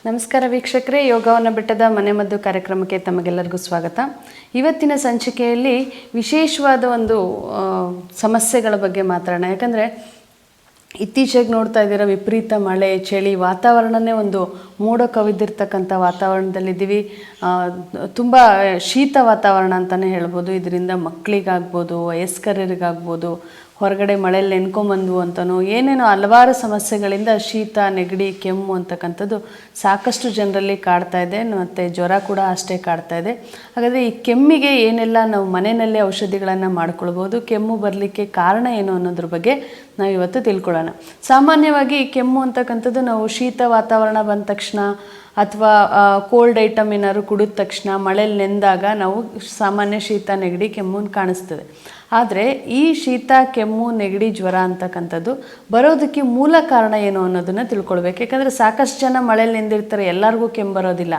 ನಮಸ್ಕಾರ ವೀಕ್ಷಕರೇ, ಯೋಗವನ್ನು ಬೆಟ್ಟದ ಮನೆಮದ್ದು ಕಾರ್ಯಕ್ರಮಕ್ಕೆ ತಮಗೆಲ್ಲರಿಗೂ ಸ್ವಾಗತ. ಇವತ್ತಿನ ಸಂಚಿಕೆಯಲ್ಲಿ ವಿಶೇಷವಾದ ಒಂದು ಸಮಸ್ಯೆಗಳ ಬಗ್ಗೆ ಮಾತಾಡೋಣ. ಯಾಕಂದರೆ ಇತ್ತೀಚೆಗೆ ನೋಡ್ತಾ ಇದ್ದೀರಾ, ವಿಪರೀತ ಮಳೆ, ಚಳಿ, ವಾತಾವರಣನೇ ಒಂದು ಮೋಡ ಕವಿದಿರ್ತಕ್ಕಂಥ ವಾತಾವರಣದಲ್ಲಿದ್ದೀವಿ. ತುಂಬ ಶೀತ ವಾತಾವರಣ ಅಂತಲೇ ಹೇಳ್ಬೋದು. ಇದರಿಂದ ಮಕ್ಕಳಿಗಾಗ್ಬೋದು, ವಯಸ್ಕರಿಗಾಗ್ಬೋದು, ಹೊರಗಡೆ ಮಳೆಯಲ್ಲಿ ನೆನ್ಕೊಂಬಂದು ಅಂತನೋ ಏನೇನೋ ಹಲವಾರು ಸಮಸ್ಯೆಗಳಿಂದ ಶೀತ, ನೆಗಡಿ, ಕೆಮ್ಮು ಅಂತಕ್ಕಂಥದ್ದು ಸಾಕಷ್ಟು ಜನರಲ್ಲಿ ಕಾಡ್ತಾ ಇದೆ. ಮತ್ತು ಜ್ವರ ಕೂಡ ಅಷ್ಟೇ ಕಾಡ್ತಾ ಇದೆ. ಹಾಗಾದರೆ ಈ ಕೆಮ್ಮಿಗೆ ಏನೆಲ್ಲ ನಾವು ಮನೆಯಲ್ಲೇ ಔಷಧಿಗಳನ್ನು ಮಾಡ್ಕೊಳ್ಬೋದು, ಕೆಮ್ಮು ಬರಲಿಕ್ಕೆ ಕಾರಣ ಏನು ಅನ್ನೋದ್ರ ಬಗ್ಗೆ ನಾವು ಇವತ್ತು ತಿಳ್ಕೊಳ್ಳೋಣ. ಸಾಮಾನ್ಯವಾಗಿ ಕೆಮ್ಮು ಅಂತಕ್ಕಂಥದ್ದು ನಾವು ಶೀತ ವಾತಾವರಣ ಬಂದ ತಕ್ಷಣ ಅಥವಾ ಕೋಲ್ಡ್ ಐಟಮ್ ಏನಾದ್ರು ಕುಡಿದ ತಕ್ಷಣ, ಮಳೆಯಲ್ಲಿ ನೆಂದಾಗ ನಾವು ಸಾಮಾನ್ಯ ಶೀತ, ನೆಗಡಿ, ಕೆಮ್ಮು ಕಾಣಿಸ್ತದೆ. ಆದರೆ ಈ ಶೀತ, ಕೆಮ್ಮು, ನೆಗಡಿ, ಜ್ವರ ಅಂತಕ್ಕಂಥದ್ದು ಬರೋದಕ್ಕೆ ಮೂಲ ಕಾರಣ ಏನು ಅನ್ನೋದನ್ನು ತಿಳ್ಕೊಳ್ಬೇಕು. ಯಾಕಂದರೆ ಸಾಕಷ್ಟು ಜನ ಮಳೆಯಲ್ಲಿ ನೆಂದಿರ್ತಾರೆ, ಎಲ್ಲರಿಗೂ ಕೆಮ್ಮು ಬರೋದಿಲ್ಲ,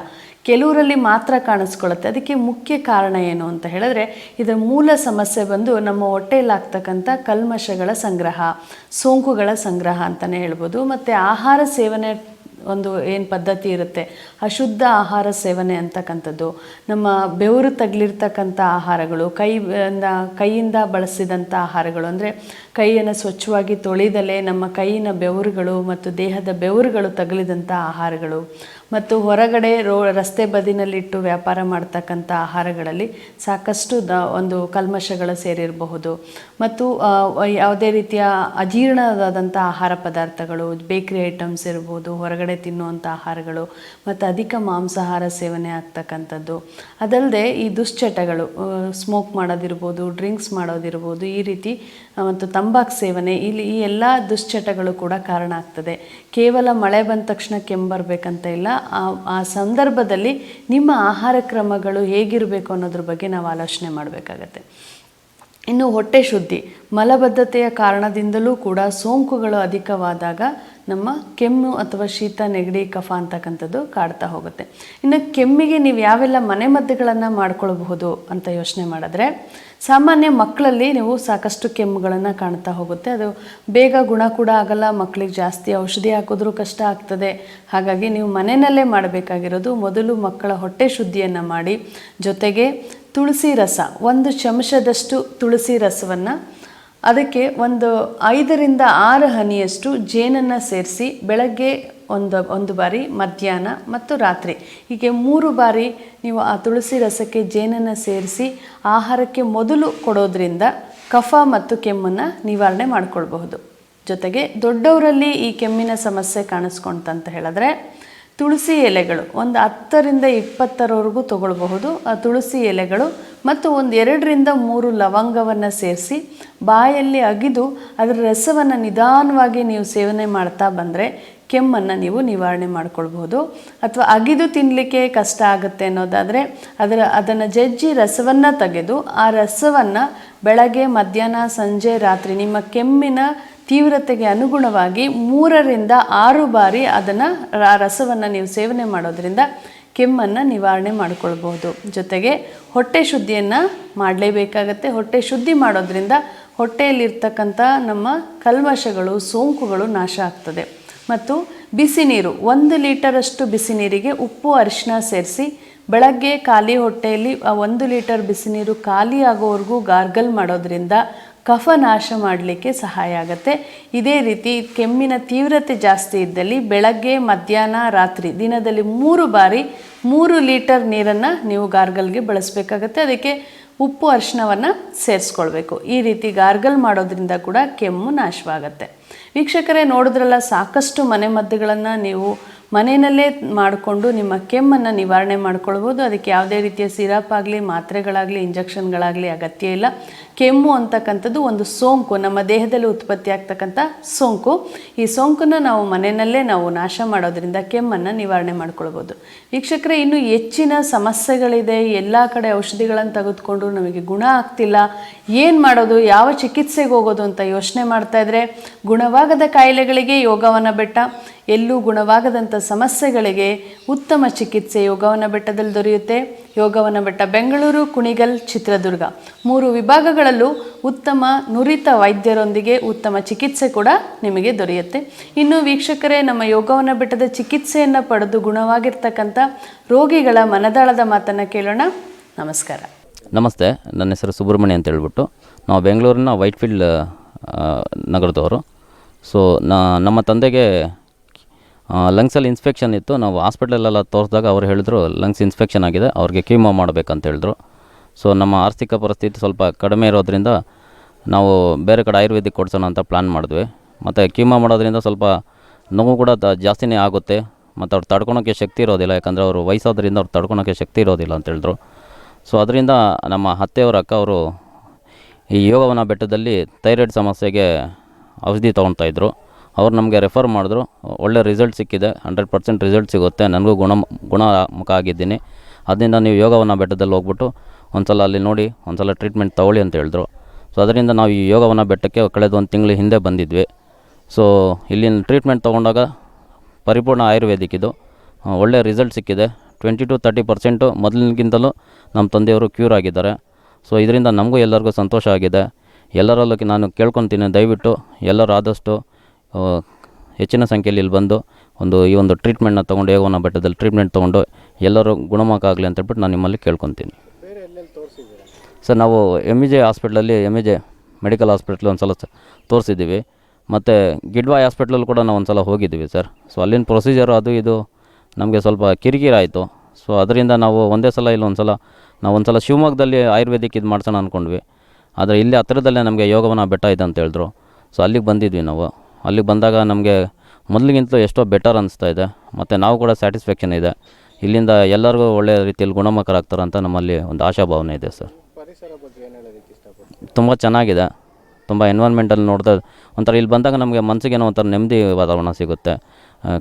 ಕೆಲವರಲ್ಲಿ ಮಾತ್ರ ಕಾಣಿಸ್ಕೊಳ್ಳುತ್ತೆ. ಅದಕ್ಕೆ ಮುಖ್ಯ ಕಾರಣ ಏನು ಅಂತ ಹೇಳಿದ್ರೆ, ಇದರ ಮೂಲ ಸಮಸ್ಯೆ ಬಂದು ನಮ್ಮ ಹೊಟ್ಟೆಯಲ್ಲಾಗ್ತಕ್ಕಂಥ ಕಲ್ಮಶಗಳ ಸಂಗ್ರಹ, ಸೋಂಕುಗಳ ಸಂಗ್ರಹ ಅಂತಲೇ ಹೇಳ್ಬೋದು. ಮತ್ತು ಆಹಾರ ಸೇವನೆ ಒಂದು ಏನು ಪದ್ಧತಿ ಇರುತ್ತೆ, ಅಶುದ್ಧ ಆಹಾರ ಸೇವನೆ ಅಂತಕ್ಕಂಥದ್ದು, ನಮ್ಮ ಬೆವರು ತಗಲಿರ್ತಕ್ಕಂಥ ಆಹಾರಗಳು, ಕೈಯಿಂದ ಬಳಸಿದಂಥ ಆಹಾರಗಳು, ಅಂದರೆ ಕೈಯನ್ನು ಸ್ವಚ್ಛವಾಗಿ ತೊಳೆದಲೇ ನಮ್ಮ ಕೈಯಿನ ಬೆವರುಗಳು ಮತ್ತು ದೇಹದ ಬೆವರುಗಳು ತಗಲಿದಂಥ ಆಹಾರಗಳು, ಮತ್ತು ಹೊರಗಡೆ ರಸ್ತೆ ಬದಿನಲ್ಲಿಟ್ಟು ವ್ಯಾಪಾರ ಮಾಡ್ತಕ್ಕಂಥ ಆಹಾರಗಳಲ್ಲಿ ಸಾಕಷ್ಟು ಒಂದು ಕಲ್ಮಶಗಳು ಸೇರಿರಬಹುದು. ಮತ್ತು ಯಾವುದೇ ರೀತಿಯ ಅಜೀರ್ಣವಾದಂಥ ಆಹಾರ ಪದಾರ್ಥಗಳು, ಬೇಕ್ರಿ ಐಟಮ್ಸ್ ಇರ್ಬೋದು, ಹೊರಗಡೆ ತಿನ್ನುವಂಥ ಆಹಾರಗಳು, ಮತ್ತು ಅಧಿಕ ಮಾಂಸಾಹಾರ ಸೇವನೆ ಆಗ್ತಕ್ಕಂಥದ್ದು. ಅದಲ್ಲದೆ ಈ ದುಶ್ಚಟಗಳು, ಸ್ಮೋಕ್ ಮಾಡೋದಿರ್ಬೋದು, ಡ್ರಿಂಕ್ಸ್ ಮಾಡೋದಿರ್ಬೋದು, ಈ ರೀತಿ ಮತ್ತು ತಂಬಾಕು ಸೇವನೆ, ಈ ಎಲ್ಲ ದುಶ್ಚಟಗಳು ಕೂಡ ಕಾರಣ ಆಗ್ತದೆ. ಕೇವಲ ಮಳೆ ಬಂದ ತಕ್ಷಣ ಕೆಮ್ಮು ಬರಬೇಕಂತ ಇಲ್ಲ. ಆ ಸಂದರ್ಭದಲ್ಲಿ ನಿಮ್ಮ ಆಹಾರ ಕ್ರಮಗಳು ಹೇಗಿರಬೇಕು ಅನ್ನೋದ್ರ ಬಗ್ಗೆ ನಾವು ಆಲೋಚನೆ ಮಾಡಬೇಕಾಗತ್ತೆ. ಇನ್ನು ಹೊಟ್ಟೆ ಶುದ್ಧಿ, ಮಲಬದ್ಧತೆಯ ಕಾರಣದಿಂದಲೂ ಕೂಡ ಸೋಂಕುಗಳು ಅಧಿಕವಾದಾಗ ನಮ್ಮ ಕೆಮ್ಮು ಅಥವಾ ಶೀತ, ನೆಗಡಿ, ಕಫ ಅಂತಕ್ಕಂಥದ್ದು ಕಾಡ್ತಾ ಹೋಗುತ್ತೆ. ಇನ್ನು ಕೆಮ್ಮಿಗೆ ನೀವು ಯಾವೆಲ್ಲ ಮನೆಮದ್ದುಗಳನ್ನು ಮಾಡ್ಕೊಳ್ಬಹುದು ಅಂತ ಯೋಚನೆ ಮಾಡಿದ್ರೆ, ಸಾಮಾನ್ಯ ಮಕ್ಕಳಲ್ಲಿ ನೀವು ಸಾಕಷ್ಟು ಕೆಮ್ಮುಗಳನ್ನು ಕಾಣ್ತಾ ಹೋಗುತ್ತೆ. ಅದು ಬೇಗ ಗುಣ ಕೂಡ ಆಗಲ್ಲ, ಮಕ್ಕಳಿಗೆ ಜಾಸ್ತಿ ಔಷಧಿ ಹಾಕಿದ್ರೂ ಕಷ್ಟ ಆಗ್ತದೆ. ಹಾಗಾಗಿ ನೀವು ಮನೆಯಲ್ಲೇ ಮಾಡಬೇಕಾಗಿರೋದು, ಮೊದಲು ಮಕ್ಕಳ ಹೊಟ್ಟೆ ಶುದ್ಧಿಯನ್ನು ಮಾಡಿ, ಜೊತೆಗೆ ತುಳಸಿ ರಸ, 1 ಚಮಚದಷ್ಟು ತುಳಸಿ ರಸವನ್ನು, ಅದಕ್ಕೆ 5 ರಿಂದ 6 ಹನಿಯಷ್ಟು ಜೇನನ್ನು ಸೇರಿಸಿ ಬೆಳಗ್ಗೆ ಒಂದು ಬಾರಿ, ಮಧ್ಯಾಹ್ನ ಮತ್ತು ರಾತ್ರಿ, ಹೀಗೆ 3 ಬಾರಿ ನೀವು ಆ ತುಳಸಿ ರಸಕ್ಕೆ ಜೇನನ್ನು ಸೇರಿಸಿ ಆಹಾರಕ್ಕೆ ಮೊದಲು ಕೊಡೋದ್ರಿಂದ ಕಫ ಮತ್ತು ಕೆಮ್ಮನ್ನು ನಿವಾರಣೆ ಮಾಡಿಕೊಳ್ಬಹುದು. ಜೊತೆಗೆ ದೊಡ್ಡವರಲ್ಲಿ ಈ ಕೆಮ್ಮಿನ ಸಮಸ್ಯೆ ಕಾಣಿಸ್ಕೊಂತಂತ ಹೇಳಿದ್ರೆ, ತುಳಸಿ ಎಲೆಗಳು 10 ರಿಂದ 20 ತೊಗೊಳ್ಬಹುದು. ಆ ತುಳಸಿ ಎಲೆಗಳು ಮತ್ತು 2 ರಿಂದ 3 ಲವಂಗವನ್ನು ಸೇರಿಸಿ ಬಾಯಲ್ಲಿ ಅಗಿದು ಅದರ ರಸವನ್ನು ನಿಧಾನವಾಗಿ ನೀವು ಸೇವನೆ ಮಾಡ್ತಾ ಬಂದರೆ ಕೆಮ್ಮನ್ನು ನೀವು ನಿವಾರಣೆ ಮಾಡ್ಕೊಳ್ಬಹುದು. ಅಥವಾ ಅಗಿದು ತಿನ್ನಲಿಕ್ಕೆ ಕಷ್ಟ ಆಗುತ್ತೆ ಅನ್ನೋದಾದರೆ ಅದನ್ನು ಜಜ್ಜಿ ರಸವನ್ನು ತೆಗೆದು ಆ ರಸವನ್ನು ಬೆಳಗ್ಗೆ, ಮಧ್ಯಾಹ್ನ, ಸಂಜೆ, ರಾತ್ರಿ ನಿಮ್ಮ ಕೆಮ್ಮಿನ ತೀವ್ರತೆಗೆ ಅನುಗುಣವಾಗಿ 3 ರಿಂದ 6 ಬಾರಿ ಆ ರಸವನ್ನು ನೀವು ಸೇವನೆ ಮಾಡೋದ್ರಿಂದ ಕೆಮ್ಮನ್ನು ನಿವಾರಣೆ ಮಾಡಿಕೊಳ್ಬಹುದು. ಜೊತೆಗೆ ಹೊಟ್ಟೆ ಶುದ್ಧಿಯನ್ನು ಮಾಡಲೇಬೇಕಾಗತ್ತೆ. ಹೊಟ್ಟೆ ಶುದ್ಧಿ ಮಾಡೋದ್ರಿಂದ ಹೊಟ್ಟೆಯಲ್ಲಿರ್ತಕ್ಕಂಥ ನಮ್ಮ ಕಲ್ಮಶಗಳು, ಸೋಂಕುಗಳು ನಾಶ ಆಗ್ತದೆ. ಮತ್ತು ಬಿಸಿ ನೀರು, 1 ಲೀಟರಷ್ಟು ಬಿಸಿ ನೀರಿಗೆ ಉಪ್ಪು, ಅರಿಶಿನ ಸೇರಿಸಿ ಬೆಳಗ್ಗೆ ಖಾಲಿ ಹೊಟ್ಟೆಯಲ್ಲಿ 1 ಲೀಟರ್ ಬಿಸಿ ನೀರು ಖಾಲಿ ಆಗೋವರೆಗೂ ಗಾರ್ಗಲ್ ಮಾಡೋದ್ರಿಂದ ಕಫ ನಾಶ ಮಾಡಲಿಕ್ಕೆ ಸಹಾಯ ಆಗುತ್ತೆ. ಇದೇ ರೀತಿ ಕೆಮ್ಮಿನ ತೀವ್ರತೆ ಜಾಸ್ತಿ ಇದ್ದಲ್ಲಿ ಬೆಳಗ್ಗೆ, ಮಧ್ಯಾಹ್ನ, ರಾತ್ರಿ ದಿನದಲ್ಲಿ 3 ಬಾರಿ 3 ಲೀಟರ್ ನೀರನ್ನು ನೀವು ಗಾರ್ಗಲ್ಗೆ ಬಳಸಬೇಕಾಗತ್ತೆ. ಅದಕ್ಕೆ ಉಪ್ಪು, ಅರಿಶಿನವನ್ನು ಸೇರಿಸ್ಕೊಳ್ಬೇಕು. ಈ ರೀತಿ ಗಾರ್ಗಲ್ ಮಾಡೋದ್ರಿಂದ ಕೂಡ ಕೆಮ್ಮು ನಾಶವಾಗತ್ತೆ. ವೀಕ್ಷಕರೇ, ನೋಡಿದ್ರಲ್ಲ, ಸಾಕಷ್ಟು ಮನೆಮದ್ದುಗಳನ್ನು ನೀವು ಮನೆಯಲ್ಲೇ ಮಾಡಿಕೊಂಡು ನಿಮ್ಮ ಕೆಮ್ಮನ್ನು ನಿವಾರಣೆ ಮಾಡ್ಕೊಳ್ಬೋದು. ಅದಕ್ಕೆ ಯಾವುದೇ ರೀತಿಯ ಸಿರಪ್ ಆಗಲಿ, ಮಾತ್ರೆಗಳಾಗಲಿ, ಇಂಜೆಕ್ಷನ್ಗಳಾಗಲಿ ಅಗತ್ಯ ಇಲ್ಲ. ಕೆಮ್ಮು ಅಂತಕ್ಕಂಥದ್ದು ಒಂದು ಸೋಂಕು, ನಮ್ಮ ದೇಹದಲ್ಲಿ ಉತ್ಪತ್ತಿ ಆಗ್ತಕ್ಕಂಥ ಸೋಂಕು. ಈ ಸೋಂಕನ್ನು ನಾವು ಮನೆಯಲ್ಲೇ ನಾಶ ಮಾಡೋದ್ರಿಂದ ಕೆಮ್ಮನ್ನು ನಿವಾರಣೆ ಮಾಡ್ಕೊಳ್ಬೋದು. ವೀಕ್ಷಕರೇ, ಇನ್ನು ಹೆಚ್ಚಿನ ಸಮಸ್ಯೆಗಳಿದೆ, ಎಲ್ಲ ಕಡೆ ಔಷಧಿಗಳನ್ನು ತೆಗೆದುಕೊಂಡು ನಮಗೆ ಗುಣ ಆಗ್ತಿಲ್ಲ, ಏನು ಮಾಡೋದು, ಯಾವ ಚಿಕಿತ್ಸೆಗೆ ಹೋಗೋದು ಅಂತ ಯೋಚನೆ ಮಾಡ್ತಾಯಿದ್ರೆ, ಗುಣವಾಗದ ಕಾಯಿಲೆಗಳಿಗೆ ಯೋಗವನ ಬೆಟ್ಟ ಎಲ್ಲೂ ಗುಣವಾಗದಂಥ ಸಮಸ್ಯೆಗಳಿಗೆ ಉತ್ತಮ ಚಿಕಿತ್ಸೆ ಯೋಗವನ ಬೆಟ್ಟದಲ್ಲಿ ದೊರೆಯುತ್ತೆ. ಯೋಗವನ ಬೆಟ್ಟ ಬೆಂಗಳೂರು, ಕುಣಿಗಲ್, ಚಿತ್ರದುರ್ಗ 3 ವಿಭಾಗಗಳಲ್ಲೂ ಉತ್ತಮ ನುರಿತ ವೈದ್ಯರೊಂದಿಗೆ ಉತ್ತಮ ಚಿಕಿತ್ಸೆ ಕೂಡ ನಿಮಗೆ ದೊರೆಯುತ್ತೆ. ಇನ್ನು ವೀಕ್ಷಕರೇ, ನಮ್ಮ ಯೋಗವನ ಬೆಟ್ಟದ ಚಿಕಿತ್ಸೆಯನ್ನು ಪಡೆದು ಗುಣವಾಗಿರ್ತಕ್ಕಂಥ ರೋಗಿಗಳ ಮನದಾಳದ ಮಾತನ್ನು ಕೇಳೋಣ. ನಮಸ್ಕಾರ. ನಮಸ್ತೆ, ನನ್ನ ಹೆಸರು ಸುಬ್ರಹ್ಮಣ್ಯ ಅಂತ ಹೇಳ್ಬಿಟ್ಟು. ನಾವು ಬೆಂಗಳೂರಿನ ವೈಟ್ಫೀಲ್ಡ್ ನಗರದವರು. ಸೊ ನಮ್ಮ ತಂದೆಗೆ ಲಂಗ್ಸಲ್ಲಿ ಇನ್ಫೆಕ್ಷನ್ ಇತ್ತು. ನಾವು ಹಾಸ್ಪಿಟ್ಲಲ್ಲೆಲ್ಲ ತೋರಿಸಿದಾಗ ಅವ್ರು ಹೇಳಿದ್ರು ಲಂಗ್ಸ್ ಇನ್ಫೆಕ್ಷನ್ ಆಗಿದೆ, ಅವ್ರಿಗೆ ಕೀಮೋ ಮಾಡಬೇಕಂತ ಹೇಳಿದ್ರು. ಸೊ ನಮ್ಮ ಆರ್ಥಿಕ ಪರಿಸ್ಥಿತಿ ಸ್ವಲ್ಪ ಕಡಿಮೆ ಇರೋದ್ರಿಂದ ನಾವು ಬೇರೆ ಕಡೆ ಆಯುರ್ವೇದಿಕ್ ಕೊಡ್ಸೋಣ ಅಂತ ಪ್ಲ್ಯಾನ್ ಮಾಡಿದ್ವಿ. ಮತ್ತು ಕೀಮೋ ಮಾಡೋದ್ರಿಂದ ಸ್ವಲ್ಪ ನೋವು ಕೂಡ ಜಾಸ್ತಿನೇ ಆಗುತ್ತೆ, ಮತ್ತು ಅವ್ರು ತಡ್ಕೊಳೋಕ್ಕೆ ಶಕ್ತಿ ಇರೋದಿಲ್ಲ. ಯಾಕಂದರೆ ಅವರು ವಯಸ್ಸಾದ್ರಿಂದ ಅವ್ರು ತಡ್ಕೊಳೋಕ್ಕೆ ಶಕ್ತಿ ಇರೋದಿಲ್ಲ ಅಂತ ಹೇಳಿದ್ರು. ಸೊ ಅದರಿಂದ ನಮ್ಮ ಅತ್ತೆಯವರ ಅಕ್ಕ ಅವರು ಈ ಯೋಗವನ ಬೆಟ್ಟದಲ್ಲಿ ಥೈರಾಯ್ಡ್ ಸಮಸ್ಯೆಗೆ ಔಷಧಿ ತೊಗೊಳ್ತಾಯಿದ್ರು. ಅವ್ರು ನಮಗೆ ರೆಫರ್ ಮಾಡಿದ್ರು. ಒಳ್ಳೆ ರಿಸಲ್ಟ್ ಸಿಕ್ಕಿದೆ, 100% ರಿಸಲ್ಟ್ ಸಿಗುತ್ತೆ. ನನಗೂ ಗುಣಮುಖ ಆಗಿದ್ದೀನಿ. ಅದರಿಂದ ನೀವು ಯೋಗವನ ಬೆಟ್ಟದಲ್ಲಿ ಹೋಗ್ಬಿಟ್ಟು ಒಂದು ಸಲ ಅಲ್ಲಿ ನೋಡಿ, ಒಂದು ಸಲ ಟ್ರೀಟ್ಮೆಂಟ್ ತೊಗೊಳ್ಳಿ ಅಂತ ಹೇಳಿದ್ರು. ಸೊ ಅದರಿಂದ ನಾವು ಈ ಯೋಗವನ ಬೆಟ್ಟಕ್ಕೆ ಕಳೆದ 1 ತಿಂಗಳ ಹಿಂದೆ ಬಂದಿದ್ವಿ. ಸೊ ಇಲ್ಲಿನ ಟ್ರೀಟ್ಮೆಂಟ್ ತೊಗೊಂಡಾಗ ಪರಿಪೂರ್ಣ ಆಯುರ್ವೇದಿಕ್ ಇದು, ಒಳ್ಳೆ ರಿಸಲ್ಟ್ ಸಿಕ್ಕಿದೆ. 20-30% ಮೊದಲಿನಗಿಂತಲೂ ನಮ್ಮ ತಂದೆಯವರು ಕ್ಯೂರ್ ಆಗಿದ್ದಾರೆ. ಸೊ ಇದರಿಂದ ನಮಗೂ ಎಲ್ಲರಿಗೂ ಸಂತೋಷ ಆಗಿದೆ. ಎಲ್ಲರಲ್ಲೂ ನಾನು ಕೇಳ್ಕೊತೀನಿ, ದಯವಿಟ್ಟು ಎಲ್ಲರೂ ಆದಷ್ಟು ಹೆಚ್ಚಿನ ಸಂಖ್ಯೆಯಲ್ಲಿ ಇಲ್ಲಿ ಬಂದು ಈ ಒಂದು ಟ್ರೀಟ್ಮೆಂಟ್ನ ತೊಗೊಂಡು, ಯೋಗವನ ಬೆಟ್ಟದಲ್ಲಿ ಟ್ರೀಟ್ಮೆಂಟ್ ತೊಗೊಂಡು ಎಲ್ಲರೂ ಗುಣಮುಖ ಆಗಲಿ ಅಂತ ಹೇಳ್ಬಿಟ್ಟು ನಾನು ನಿಮ್ಮಲ್ಲಿ ಕೇಳ್ಕೊತೀನಿ. ಸರ್, ನಾವು MJ ಹಾಸ್ಪಿಟ್ಲಲ್ಲಿ MJ ಮೆಡಿಕಲ್ ಹಾಸ್ಪಿಟ್ಲ್ ಒಂದು ಸಲ ತೋರಿಸಿದ್ದೀವಿ. ಮತ್ತು ಗಿಡ್ವಾಯ್ ಹಾಸ್ಪಿಟ್ಲಲ್ಲಿ ಕೂಡ ನಾವು ಒಂದು ಸಲ ಹೋಗಿದ್ದೀವಿ ಸರ್. ಸೊ ಅಲ್ಲಿನ ಪ್ರೊಸೀಜರು ಅದು ಇದು ನಮಗೆ ಸ್ವಲ್ಪ ಕಿರಿಕಿರಿ ಆಯಿತು. ಸೊ ಅದರಿಂದ ನಾವು ಒಂದೇ ಸಲ ಇಲ್ಲ ಒಂದು ಸಲ ಶಿವಮೊಗ್ಗದಲ್ಲಿ ಆಯುರ್ವೇದಿಕ್ ಇದು ಮಾಡ್ಸೋಣ ಅಂದ್ಕೊಂಡ್ವಿ. ಆದರೆ ಇಲ್ಲಿ ಹತ್ತಿರದಲ್ಲೇ ನಮಗೆ ಯೋಗವನ ಬೆಟ್ಟ ಇದೆ ಅಂತ ಹೇಳಿದ್ರು. ಸೊ ಅಲ್ಲಿಗೆ ಬಂದಿದ್ವಿ ನಾವು. ಅಲ್ಲಿಗೆ ಬಂದಾಗ ನಮಗೆ ಮೊದಲಿಗಿಂತಲೂ ಎಷ್ಟೋ ಬೆಟರ್ ಅನಿಸ್ತಾ ಇದೆ, ಮತ್ತು ನಾವು ಕೂಡ ಸ್ಯಾಟಿಸ್ಫ್ಯಾಕ್ಷನ್ ಇದೆ. ಇಲ್ಲಿಂದ ಎಲ್ಲರಿಗೂ ಒಳ್ಳೆಯ ರೀತಿಯಲ್ಲಿ ಗುಣಮುಖರಾಗ್ತಾರೆ ಅಂತ ನಮ್ಮಲ್ಲಿ ಒಂದು ಆಶಾಭಾವನೆ ಇದೆ ಸರ್. ತುಂಬ ಚೆನ್ನಾಗಿದೆ. ತುಂಬ ಎನ್ವೈರ್ಮೆಂಟಲ್ಲಿ ನೋಡಿದ್ರೆ ಒಂಥರ ಇಲ್ಲಿ ಬಂದಾಗ ನಮಗೆ ಮನಸ್ಸಿಗೆ ಏನೋ ಒಂಥರ ನೆಮ್ಮದಿ ವಾತಾವರಣ ಸಿಗುತ್ತೆ.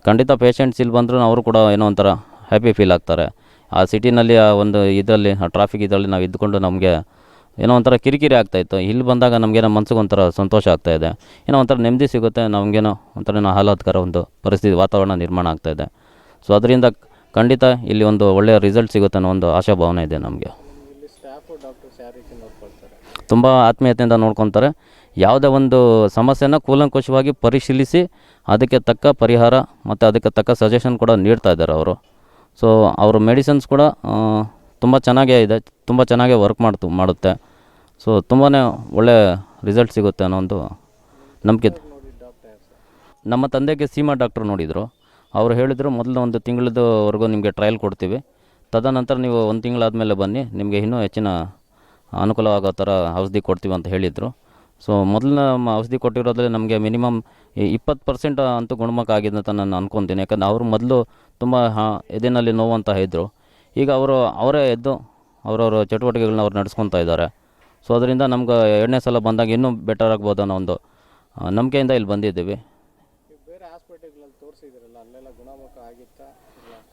ಖಂಡಿತ ಪೇಷಂಟ್ಸ್ ಇಲ್ಲಿ ಬಂದರೂ ಅವರು ಕೂಡ ಏನೋ ಒಂಥರ ಹ್ಯಾಪಿ ಫೀಲ್ ಆಗ್ತಾರೆ. ಆ ಸಿಟಿನಲ್ಲಿ ಆ ಒಂದು ಇದರಲ್ಲಿ ಆ ಟ್ರಾಫಿಕ್ ಇದರಲ್ಲಿ ನಾವು ಇದ್ದುಕೊಂಡು ನಮಗೆ ಏನೋ ಒಂಥರ ಕಿರಿಕಿರಿ ಆಗ್ತಾಯಿತ್ತು. ಇಲ್ಲಿ ಬಂದಾಗ ನಮಗೇನೋ ಮನಸ್ಸಿಗೆ ಒಂಥರ ಸಂತೋಷ ಆಗ್ತಾಯಿದೆ, ಏನೋ ಒಂಥರ ನೆಮ್ಮದಿ ಸಿಗುತ್ತೆ. ನಮಗೇನೋ ಒಂಥರ ಆಹ್ಲಾದಕರ ಒಂದು ಪರಿಸ್ಥಿತಿ ವಾತಾವರಣ ನಿರ್ಮಾಣ ಆಗ್ತಾಯಿದೆ. ಸೊ ಅದರಿಂದ ಖಂಡಿತ ಇಲ್ಲಿ ಒಂದು ಒಳ್ಳೆಯ ರಿಸಲ್ಟ್ ಸಿಗುತ್ತೆ ಅನ್ನೋ ಒಂದು ಆಶಾಭಾವನೆ ಇದೆ ನಮಗೆ. ತುಂಬ ಆತ್ಮೀಯತೆಯಿಂದ ನೋಡ್ಕೊತಾರೆ. ಯಾವುದೇ ಒಂದು ಸಮಸ್ಯೆನ ಕೂಲಂಕುಷವಾಗಿ ಪರಿಶೀಲಿಸಿ ಅದಕ್ಕೆ ತಕ್ಕ ಪರಿಹಾರ ಮತ್ತು ಅದಕ್ಕೆ ತಕ್ಕ ಸಜೆಷನ್ ಕೂಡ ನೀಡ್ತಾ ಇದ್ದಾರೆ ಅವರು. ಸೊ ಅವ್ರ ಮೆಡಿಸಿನ್ಸ್ ಕೂಡ ತುಂಬ ಚೆನ್ನಾಗೇ ಇದೆ, ತುಂಬ ಚೆನ್ನಾಗೇ ವರ್ಕ್ ಮಾಡುತ್ತೆ. ಸೊ ತುಂಬಾ ಒಳ್ಳೆ ರಿಸಲ್ಟ್ ಸಿಗುತ್ತೆ ಅನ್ನೋ ಒಂದು ನಂಬಿಕೆ. ನಮ್ಮ ತಂದೆಗೆ ಸೀಮಾ ಡಾಕ್ಟ್ರು ನೋಡಿದರು. ಅವರು ಹೇಳಿದರು, ಮೊದಲು 1 ತಿಂಗಳದವರೆಗೂ ನಿಮಗೆ ಟ್ರಯಲ್ ಕೊಡ್ತೀವಿ, ತದನಂತರ ನೀವು 1 ತಿಂಗಳಾದಮೇಲೆ ಬನ್ನಿ, ನಿಮಗೆ ಇನ್ನೂ ಹೆಚ್ಚಿನ ಅನುಕೂಲವಾಗೋ ಥರ ಔಷಧಿ ಕೊಡ್ತೀವಿ ಅಂತ ಹೇಳಿದರು. ಸೊ ಮೊದಲಿನ ಔಷಧಿ ಕೊಟ್ಟಿರೋದ್ರಲ್ಲಿ ನಮಗೆ ಮಿನಿಮಮ್ 20% ಅಂತೂ ಗುಣಮುಖ ಆಗಿದೆ ಅಂತ ನಾನು ಅಂದ್ಕೊತೀನಿ. ಯಾಕಂದರೆ ಅವರು ಮೊದಲು ತುಂಬ ಎದೆನಲ್ಲಿ ನೋವು ಅಂತ ಇದ್ದರು. ಈಗ ಅವರೇ ಎದ್ದು ಅವರವರ ಚಟುವಟಿಕೆಗಳನ್ನ ಅವ್ರು ನಡೆಸ್ಕೊತಾ ಇದ್ದಾರೆ. ಸೊ ಅದರಿಂದ ನಮ್ಗೆ 2ನೇ ಸಲ ಬಂದಾಗ ಇನ್ನೂ ಬೆಟರ್ ಆಗ್ಬೋದು ಅನ್ನೋ ಒಂದು ನಂಬಿಕೆಯಿಂದ ಇಲ್ಲಿ ಬಂದಿದ್ದೀವಿ.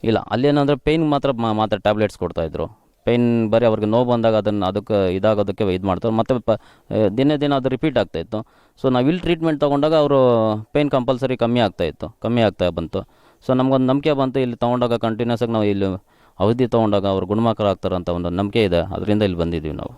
ಇಲ್ಲ, ಅಲ್ಲೇನಂದರೆ ಪೇಯ್ನ್ ಮಾತ್ರ ಟ್ಯಾಬ್ಲೆಟ್ಸ್ ಕೊಡ್ತಾಯಿದ್ರು. ಪೇಯ್ನ್ ಬರೀ ಅವ್ರಿಗೆ ನೋವು ಬಂದಾಗ ಅದಕ್ಕೆ ಇದಾಗೋದಕ್ಕೆ ಇದು ಮಾಡ್ತಾರೆ. ಮತ್ತು ದಿನೇ ಅದು ರಿಪೀಟ್ ಆಗ್ತಾಯಿತ್ತು. ಸೊ ನಾವು ಇಲ್ಲಿ ಟ್ರೀಟ್ಮೆಂಟ್ ತೊಗೊಂಡಾಗ ಅವರು ಪೇಯ್ನ್ ಕಂಪಲ್ಸರಿ ಕಮ್ಮಿ ಆಗ್ತಾ ಬಂತು. ಸೊ ನಮಗೊಂದು ನಂಬಿಕೆ ಬಂತು, ಇಲ್ಲಿ ತೊಗೊಂಡಾಗ ಕಂಟಿನ್ಯೂಸ್ ಆಗಿ ನಾವು ಇಲ್ಲಿ ಔಷಧಿ ತೊಗೊಂಡಾಗ ಅವರು ಗುಣಮುಖರಾಗ್ತಾರೆ ಅಂತ ಒಂದು ನಂಬಿಕೆ ಇದೆ. ಅದರಿಂದ ಇಲ್ಲಿ ಬಂದಿದ್ದೀವಿ ನಾವು.